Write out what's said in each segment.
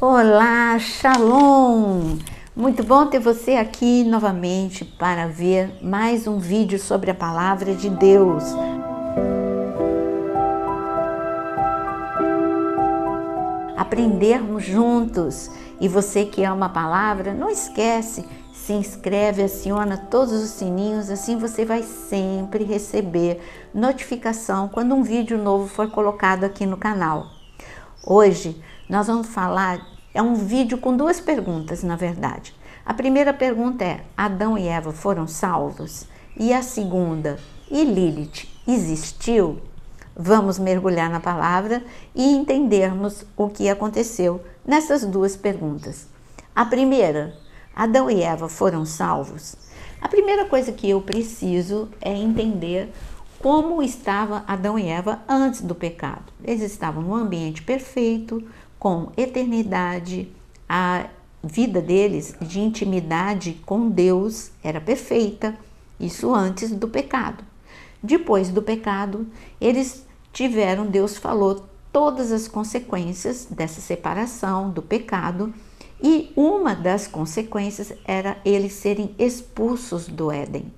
Olá, Shalom! Muito bom ter você aqui novamente para ver mais um vídeo sobre a Palavra de Deus. Aprendermos juntos. E você que ama a palavra, não esquece, se inscreve, aciona todos os sininhos, assim você vai sempre receber notificação quando um vídeo novo for colocado aqui no canal. Hoje nós vamos falar, é um vídeo com duas perguntas, na verdade. A primeira pergunta é: Adão e Eva foram salvos? E a segunda: e Lilith existiu? Vamos mergulhar na palavra e entendermos o que aconteceu nessas duas perguntas. A primeira: Adão e Eva foram salvos? A primeira coisa que eu preciso é entender como estava Adão e Eva antes do pecado. Eles estavam num ambiente perfeito, com eternidade, a vida deles de intimidade com Deus era perfeita, isso antes do pecado. Depois do pecado, eles tiveram, Deus falou todas as consequências dessa separação, do pecado, e uma das consequências era eles serem expulsos do Éden.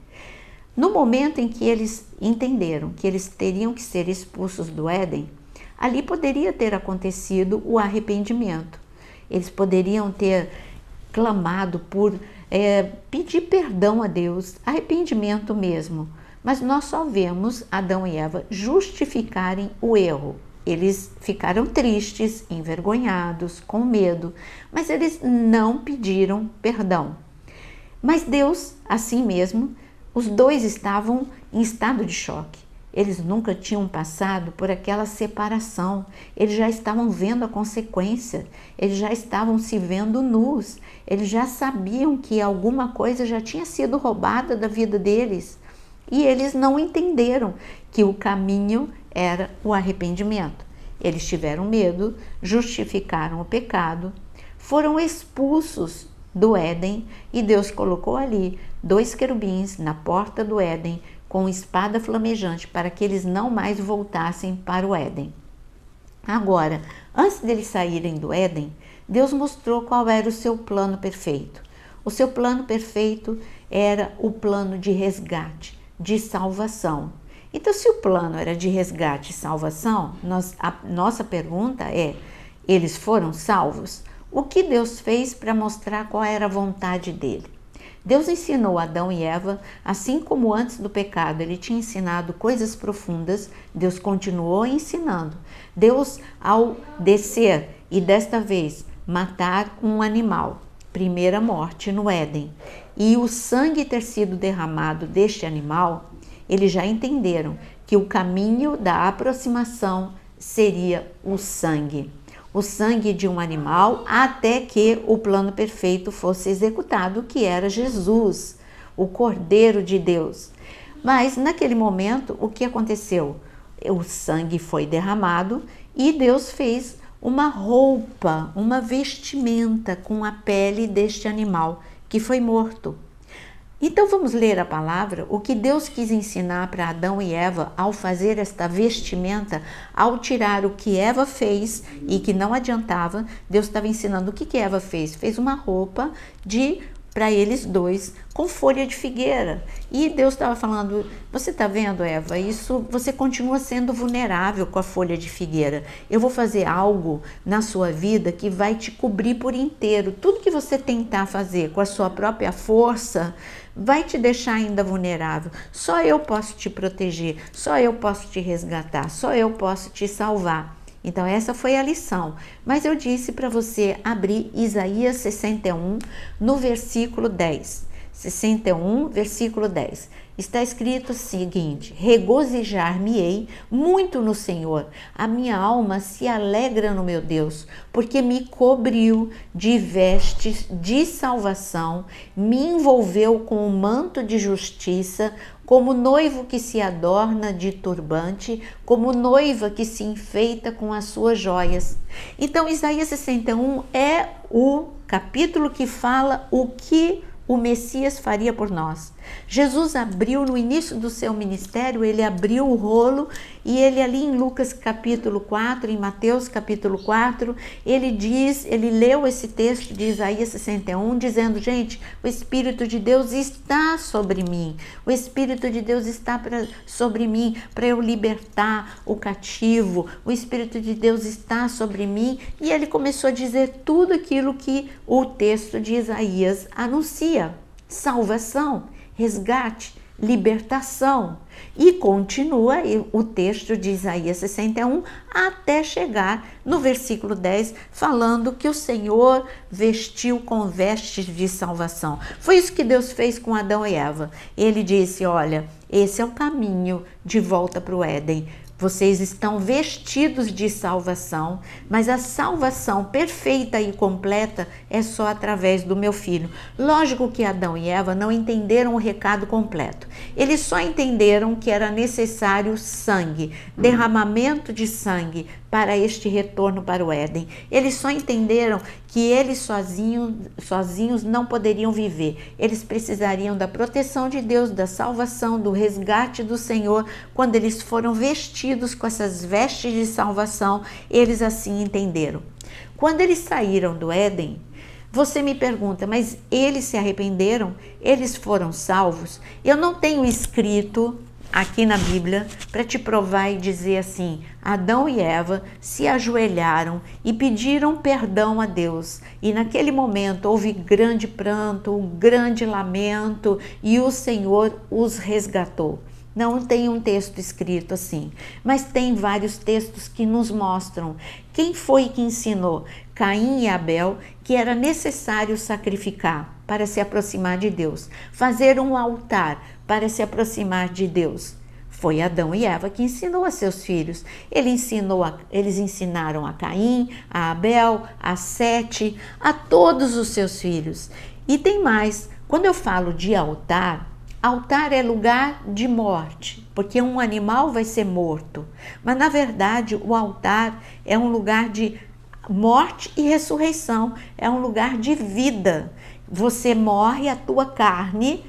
No momento em que eles entenderam que eles teriam que ser expulsos do Éden, ali poderia ter acontecido o arrependimento. Eles poderiam ter clamado por pedir perdão a Deus, arrependimento mesmo. Mas nós só vemos Adão e Eva justificarem o erro. Eles ficaram tristes, envergonhados, com medo, mas eles não pediram perdão. Mas Deus, assim mesmo, os dois estavam em estado de choque. Eles nunca tinham passado por aquela separação. Eles já estavam vendo a consequência. Eles já estavam se vendo nus. Eles já sabiam que alguma coisa já tinha sido roubada da vida deles. E eles não entenderam que o caminho era o arrependimento. Eles tiveram medo, justificaram o pecado, foram expulsos do Éden e Deus colocou ali 2 querubins na porta do Éden com espada flamejante para que eles não mais voltassem para o Éden. Agora, antes deles saírem do Éden, Deus mostrou qual era o seu plano perfeito. O seu plano perfeito era o plano de resgate, de salvação. Então, se o plano era de resgate e salvação, a nossa pergunta é: eles foram salvos? O que Deus fez para mostrar qual era a vontade dele? Deus ensinou Adão e Eva, assim como antes do pecado ele tinha ensinado coisas profundas, Deus continuou ensinando. Deus, ao descer e desta vez matar um animal, primeira morte no Éden, e o sangue ter sido derramado deste animal, eles já entenderam que o caminho da aproximação seria o sangue de um animal, até que o plano perfeito fosse executado, que era Jesus, o Cordeiro de Deus. Mas naquele momento, o que aconteceu? O sangue foi derramado e Deus fez uma roupa, uma vestimenta com a pele deste animal que foi morto. Então vamos ler a palavra, o que Deus quis ensinar para Adão e Eva ao fazer esta vestimenta, ao tirar o que Eva fez e que não adiantava. Deus estava ensinando o que Eva fez. Fez uma roupa para eles dois com folha de figueira. E Deus estava falando: você está vendo, Eva, isso, você continua sendo vulnerável com a folha de figueira. Eu vou fazer algo na sua vida que vai te cobrir por inteiro. Tudo que você tentar fazer com a sua própria força vai te deixar ainda vulnerável. Só eu posso te proteger, só eu posso te resgatar, só eu posso te salvar. Então essa foi a lição. Mas eu disse para você abrir Isaías 61 no versículo 10. 61, versículo 10. Está escrito o seguinte: regozijar-me-ei muito no Senhor, a minha alma se alegra no meu Deus, porque me cobriu de vestes de salvação, me envolveu com um manto de justiça, como noivo que se adorna de turbante, como noiva que se enfeita com as suas joias. Então Isaías 61 é o capítulo que fala o que o Messias faria por nós. Jesus abriu, no início do seu ministério, ele abriu o rolo e ele ali em Lucas capítulo 4, em Mateus capítulo 4, ele leu esse texto de Isaías 61, dizendo, gente, o Espírito de Deus está sobre mim, o Espírito de Deus está sobre mim para eu libertar o cativo, o Espírito de Deus está sobre mim, e ele começou a dizer tudo aquilo que o texto de Isaías anuncia: salvação, resgate, libertação. E continua o texto de Isaías 61 até chegar no versículo 10, falando que o Senhor vestiu com vestes de salvação. Foi isso que Deus fez com Adão e Eva. Ele disse, olha, esse é o caminho de volta para o Éden. Vocês estão vestidos de salvação, mas a salvação perfeita e completa é só através do meu filho. Lógico que Adão e Eva não entenderam o recado completo. Eles só entenderam que era necessário sangue, derramamento de sangue para este retorno para o Éden. Eles só entenderam que eles sozinhos não poderiam viver. Eles precisariam da proteção de Deus, da salvação, do resgate do Senhor. Quando eles foram vestidos com essas vestes de salvação, eles assim entenderam. Quando eles saíram do Éden, você me pergunta, mas eles se arrependeram? Eles foram salvos? Eu não tenho escrito aqui na Bíblia para te provar e dizer assim, Adão e Eva se ajoelharam e pediram perdão a Deus, e naquele momento houve grande pranto, um grande lamento, e o Senhor os resgatou. Não tem um texto escrito assim, mas tem vários textos que nos mostram quem foi que ensinou Caim e Abel que era necessário sacrificar para se aproximar de Deus, fazer um altar para se aproximar de Deus. Foi Adão e Eva que ensinou a seus filhos. Eles ensinaram a Caim, a Abel, a Sete, a todos os seus filhos. E tem mais, quando eu falo de altar, altar é lugar de morte, porque um animal vai ser morto. Mas na verdade o altar é um lugar de morte e ressurreição, é um lugar de vida. Você morre a tua carne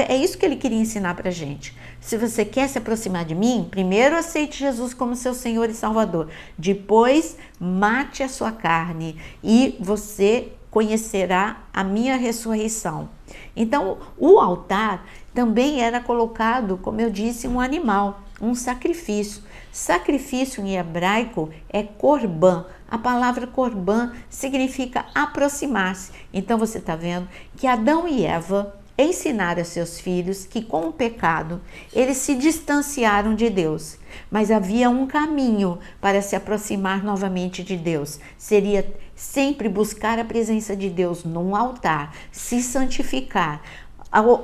é isso que ele queria ensinar pra gente. Se você quer se aproximar de mim, primeiro aceite Jesus como seu Senhor e Salvador. Depois, mate a sua carne e você conhecerá a minha ressurreição. Então, o altar também era colocado, como eu disse, um animal, um sacrifício. Sacrifício em hebraico é korban. A palavra korban significa aproximar-se. Então, você está vendo que Adão e Eva ensinaram a seus filhos que com o pecado eles se distanciaram de Deus, mas havia um caminho para se aproximar novamente de Deus. Seria sempre buscar a presença de Deus num altar, se santificar,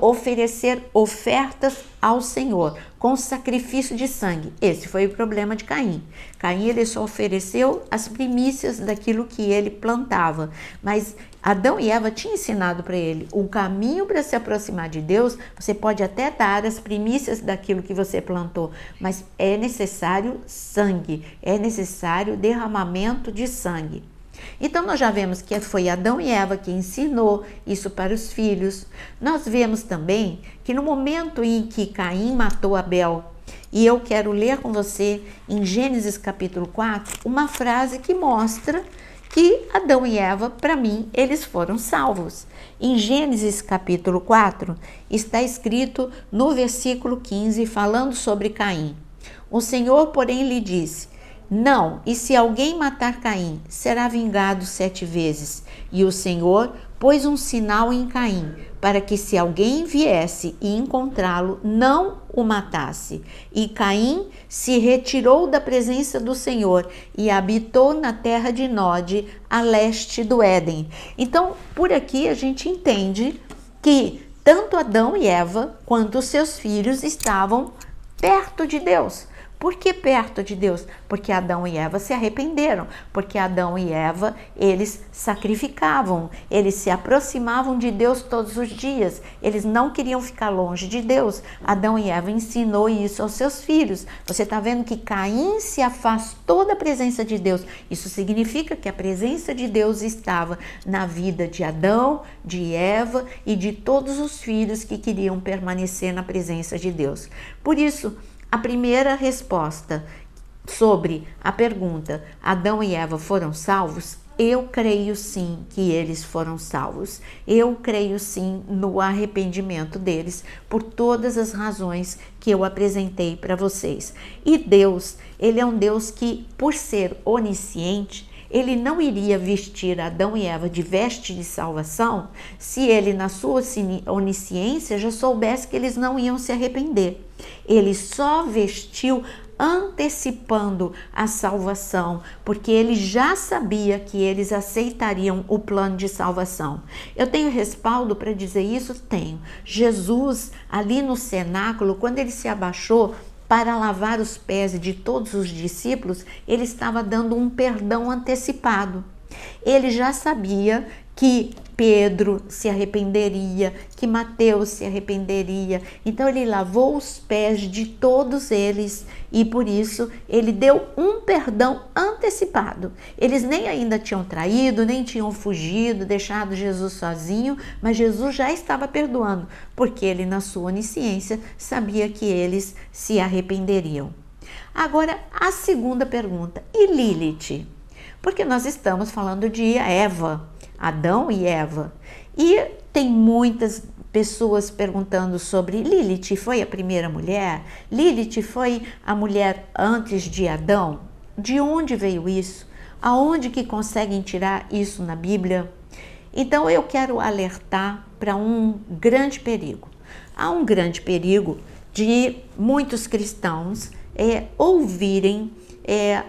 oferecer ofertas ao Senhor com sacrifício de sangue. Esse foi o problema de Caim. Caim ele só ofereceu as primícias daquilo que ele plantava, mas Adão e Eva tinham ensinado para ele o caminho para se aproximar de Deus. Você pode até dar as primícias daquilo que você plantou, mas é necessário sangue, é necessário derramamento de sangue. Então nós já vemos que foi Adão e Eva que ensinou isso para os filhos. Nós vemos também que no momento em que Caim matou Abel, e eu quero ler com você em Gênesis capítulo 4, uma frase que mostra que Adão e Eva, para mim, eles foram salvos. Em Gênesis capítulo 4, está escrito no versículo 15, falando sobre Caim. O Senhor, porém, lhe disse: não, e se alguém matar Caim, será vingado 7 vezes. E o Senhor pôs um sinal em Caim, para que se alguém viesse e encontrá-lo, não o matasse. E Caim se retirou da presença do Senhor e habitou na terra de Nod, a leste do Éden. Então, por aqui a gente entende que tanto Adão e Eva, quanto os seus filhos estavam perto de Deus. Por que perto de Deus? Porque Adão e Eva se arrependeram, porque Adão e Eva, eles sacrificavam, eles se aproximavam de Deus todos os dias, eles não queriam ficar longe de Deus. Adão e Eva ensinou isso aos seus filhos. Você está vendo que Caim se afastou da presença de Deus. Isso significa que a presença de Deus estava na vida de Adão, de Eva e de todos os filhos que queriam permanecer na presença de Deus. Por isso, a primeira resposta sobre a pergunta: Adão e Eva foram salvos? Eu creio sim que eles foram salvos. Eu creio sim no arrependimento deles por todas as razões que eu apresentei para vocês. E Deus, ele é um Deus que, por ser onisciente, ele não iria vestir Adão e Eva de veste de salvação se ele, na sua onisciência, já soubesse que eles não iam se arrepender. Ele só vestiu antecipando a salvação, porque ele já sabia que eles aceitariam o plano de salvação. Eu tenho respaldo para dizer isso? Tenho. Jesus, ali no cenáculo, quando ele se abaixou para lavar os pés de todos os discípulos, ele estava dando um perdão antecipado. Ele já sabia que Pedro se arrependeria, que Mateus se arrependeria. Então ele lavou os pés de todos eles e por isso ele deu um perdão antecipado. Eles nem ainda tinham traído, nem tinham fugido, deixado Jesus sozinho, mas Jesus já estava perdoando, porque ele, na sua onisciência, sabia que eles se arrependeriam. Agora, a segunda pergunta: e Lilith? Porque nós estamos falando de Eva, Adão e Eva. E tem muitas pessoas perguntando sobre Lilith. Foi a primeira mulher? Lilith foi a mulher antes de Adão? De onde veio isso? Aonde que conseguem tirar isso na Bíblia? Então eu quero alertar para um grande perigo. Há um grande perigo de muitos cristãos ouvirem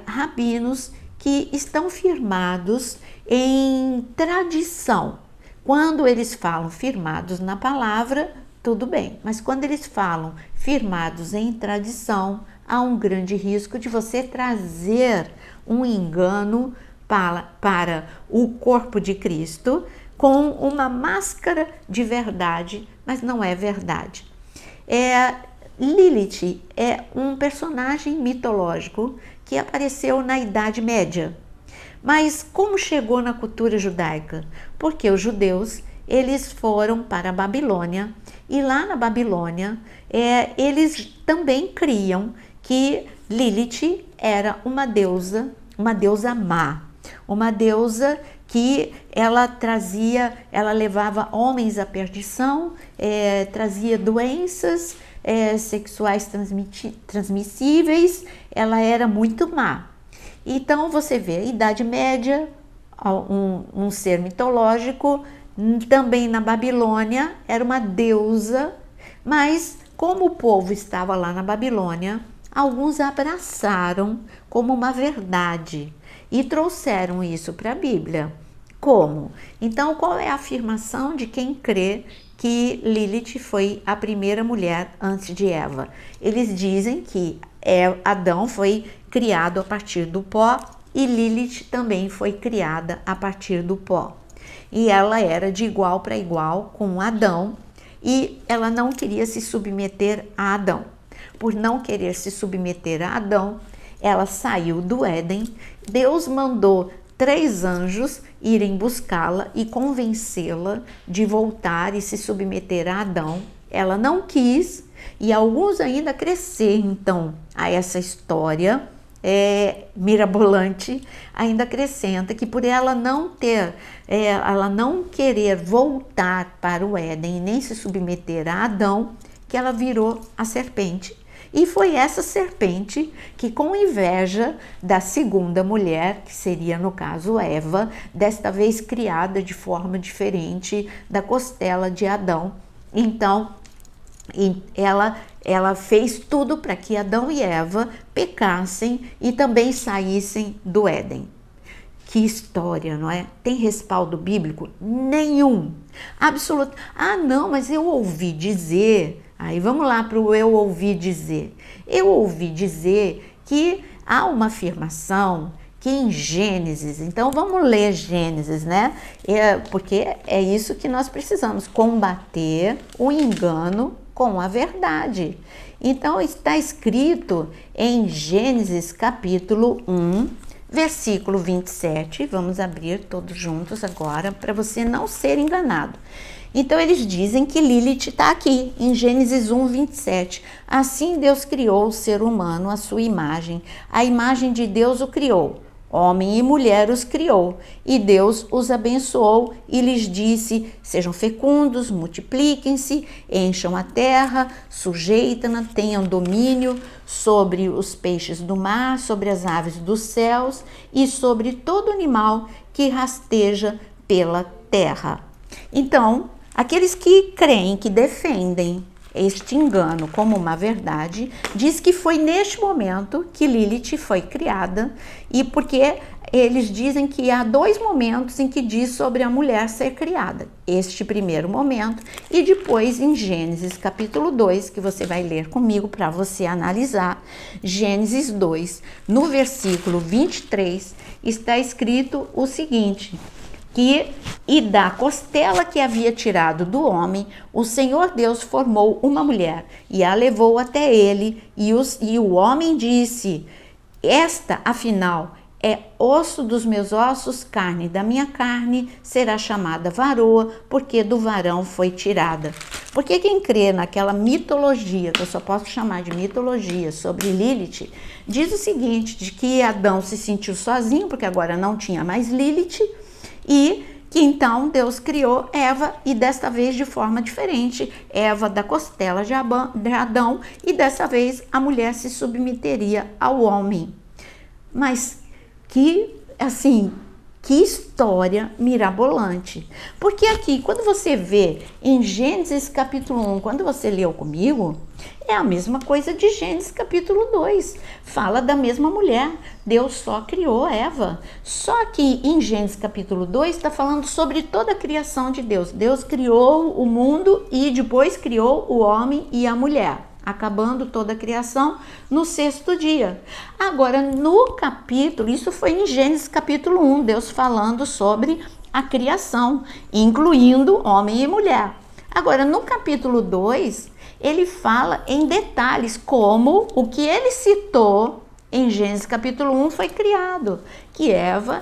rabinos que estão firmados em tradição. Quando eles falam firmados na palavra, tudo bem, mas quando eles falam firmados em tradição, há um grande risco de você trazer um engano para o corpo de Cristo com uma máscara de verdade, mas não é verdade. Lilith é um personagem mitológico que apareceu na Idade Média. Mas como chegou na cultura judaica? Porque os judeus, eles foram para a Babilônia e lá na Babilônia eles também criam que Lilith era uma deusa má, uma deusa que ela levava homens à perdição, trazia doenças sexuais transmissíveis, ela era muito má. Então você vê a Idade Média, um ser mitológico, também na Babilônia, era uma deusa, mas como o povo estava lá na Babilônia, alguns abraçaram como uma verdade e trouxeram isso para a Bíblia. Como? Então, qual é a afirmação de quem crê que Lilith foi a primeira mulher antes de Eva? Eles dizem que Adão foi criado a partir do pó e Lilith também foi criada a partir do pó. E ela era de igual para igual com Adão e ela não queria se submeter a Adão. Por não querer se submeter a Adão, ela saiu do Éden. Deus mandou 3 anjos irem buscá-la e convencê-la de voltar e se submeter a Adão. Ela não quis e alguns ainda cresceram então a essa história mirabolante, ainda acrescenta que por ela não querer voltar para o Éden e nem se submeter a Adão, que ela virou a serpente. E foi essa serpente que, com inveja da segunda mulher, que seria no caso Eva, desta vez criada de forma diferente da costela de Adão, então ela fez tudo para que Adão e Eva pecassem e também saíssem do Éden. Que história, não é? Tem respaldo bíblico? Nenhum. Absoluto. Ah, não, mas eu ouvi dizer. Aí vamos lá para o eu ouvi dizer. Eu ouvi dizer que há uma afirmação que em Gênesis, então vamos ler Gênesis, né? Porque é isso que nós precisamos, combater o engano com a verdade. Então está escrito em Gênesis capítulo 1, versículo 27, vamos abrir todos juntos agora para você não ser enganado. Então eles dizem que Lilith está aqui, em Gênesis 1, 27. Assim Deus criou o ser humano à sua imagem, a imagem de Deus o criou. Homem e mulher os criou, e Deus os abençoou e lhes disse: sejam fecundos, multipliquem-se, encham a terra, sujeitem-na, tenham domínio sobre os peixes do mar, sobre as aves dos céus e sobre todo animal que rasteja pela terra. Então, aqueles que creem, que defendem este engano como uma verdade, diz que foi neste momento que Lilith foi criada, e porque eles dizem que há dois momentos em que diz sobre a mulher ser criada. Este primeiro momento e depois em Gênesis capítulo 2, que você vai ler comigo para você analisar. Gênesis 2, no versículo 23, está escrito o seguinte: e da costela que havia tirado do homem, o Senhor Deus formou uma mulher e a levou até ele, e o homem disse: esta, afinal, é osso dos meus ossos, carne da minha carne, será chamada varoa, porque do varão foi tirada. Porque quem crê naquela mitologia, que eu só posso chamar de mitologia, sobre Lilith, diz o seguinte, de que Adão se sentiu sozinho, porque agora não tinha mais Lilith, e que então Deus criou Eva, e desta vez de forma diferente, Eva da costela de Adão, e dessa vez a mulher se submeteria ao homem. Mas que história mirabolante. Porque aqui, quando você vê em Gênesis capítulo 1, quando você leu comigo, é a mesma coisa de Gênesis capítulo 2. Fala da mesma mulher. Deus só criou Eva. Só que em Gênesis capítulo 2 está falando sobre toda a criação de Deus. Deus criou o mundo e depois criou o homem e a mulher, acabando toda a criação no sexto dia. Agora, no capítulo, isso foi em Gênesis capítulo 1, Deus falando sobre a criação, incluindo homem e mulher. Agora, no capítulo 2, ele fala em detalhes como o que ele citou em Gênesis capítulo 1 foi criado, que Eva,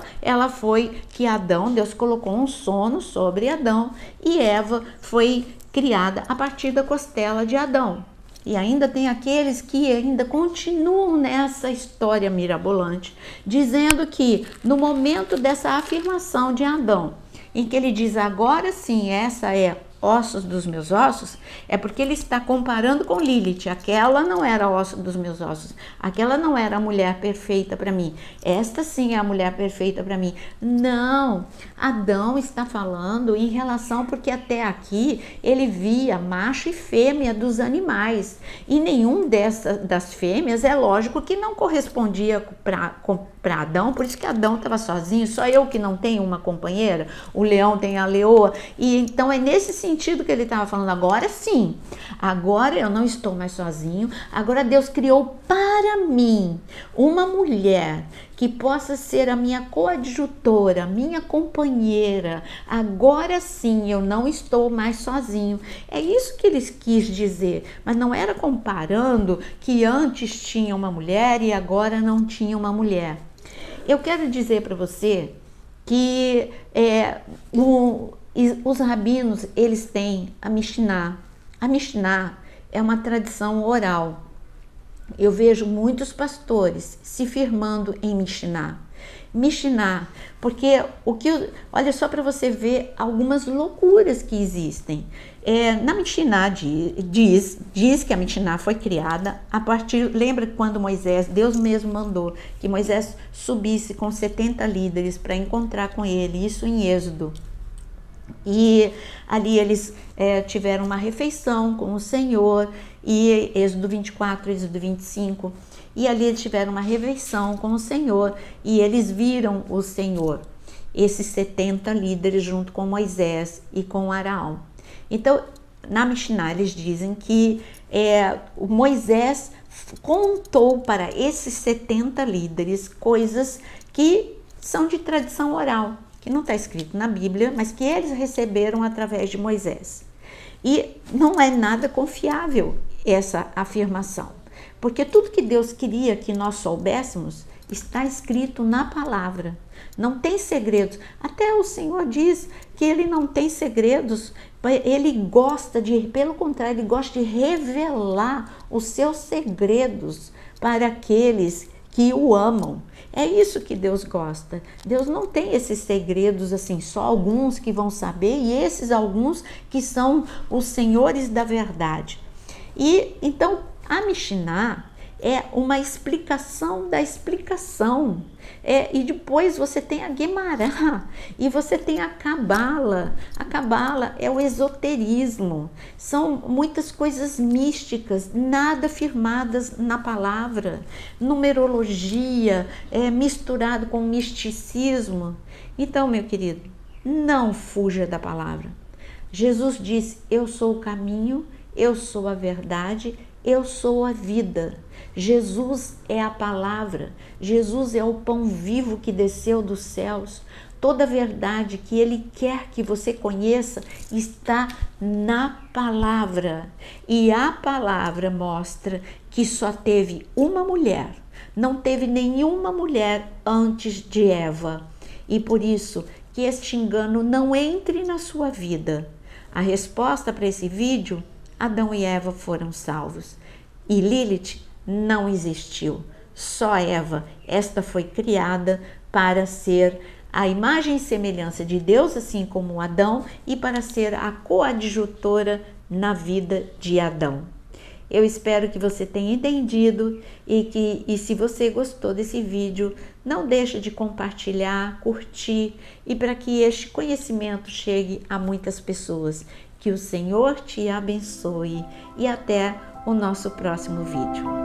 que Adão, Deus colocou um sono sobre Adão, e Eva foi criada a partir da costela de Adão. E ainda tem aqueles que ainda continuam nessa história mirabolante, dizendo que no momento dessa afirmação de Adão, em que ele diz agora sim, essa é ossos dos meus ossos, é porque ele está comparando com Lilith. Aquela não era osso dos meus ossos, aquela não era a mulher perfeita para mim, esta sim é a mulher perfeita para mim. Não, Adão está falando em relação, porque até aqui ele via macho e fêmea dos animais, e nenhum das fêmeas, é lógico que não correspondia para Adão, por isso que Adão estava sozinho. Só eu que não tenho uma companheira, o leão tem a leoa, e então é nesse sentido que ele estava falando. Agora sim, agora eu não estou mais sozinho, agora Deus criou para mim uma mulher que possa ser a minha coadjutora, minha companheira. Agora sim eu não estou mais sozinho. É isso que ele quis dizer, mas não era comparando que antes tinha uma mulher e agora não tinha uma mulher. Eu quero dizer para você que os rabinos, eles têm a Mishnah. A Mishnah é uma tradição oral. Eu vejo muitos pastores se firmando em Mishnah. Mishnah, porque olha só para você ver algumas loucuras que existem. Na Mishnah diz que a Mishnah foi criada a partir, lembra quando Deus mesmo mandou que Moisés subisse com 70 líderes para encontrar com ele, isso em Êxodo. E ali eles tiveram uma refeição com o Senhor, e Êxodo 24, Êxodo 25, e ali eles tiveram uma refeição com o Senhor, e eles viram o Senhor, esses 70 líderes junto com Moisés e com Arão. Então, na Mishnah eles dizem que o Moisés contou para esses 70 líderes coisas que são de tradição oral, que não está escrito na Bíblia, mas que eles receberam através de Moisés. E não é nada confiável essa afirmação, porque tudo que Deus queria que nós soubéssemos está escrito na palavra. Não tem segredos. Até o Senhor diz que ele não tem segredos. Ele gosta pelo contrário, ele gosta de revelar os seus segredos para aqueles que o amam. É isso que Deus gosta. Deus não tem esses segredos assim, só alguns que vão saber, e esses alguns que são os senhores da verdade. E então a Mishnah é uma explicação da explicação. E depois você tem a Guemará e você tem a Cabala. A Cabala é o esoterismo. São muitas coisas místicas, nada firmadas na palavra. Numerologia, misturado com misticismo. Então, meu querido, não fuja da palavra. Jesus disse: eu sou o caminho, eu sou a verdade, eu sou a vida. Jesus é a palavra, Jesus é o pão vivo que desceu dos céus. Toda a verdade que Ele quer que você conheça está na palavra. E a palavra mostra que só teve uma mulher, não teve nenhuma mulher antes de Eva. E por isso que este engano não entre na sua vida. A resposta para esse vídeo: Adão e Eva foram salvos. E Lilith não existiu. Só Eva, esta foi criada para ser a imagem e semelhança de Deus, assim como Adão, e para ser a coadjutora na vida de Adão. Eu espero que você tenha entendido e se você gostou desse vídeo, não deixe de compartilhar, curtir, e para que este conhecimento chegue a muitas pessoas. Que o Senhor te abençoe e até o nosso próximo vídeo.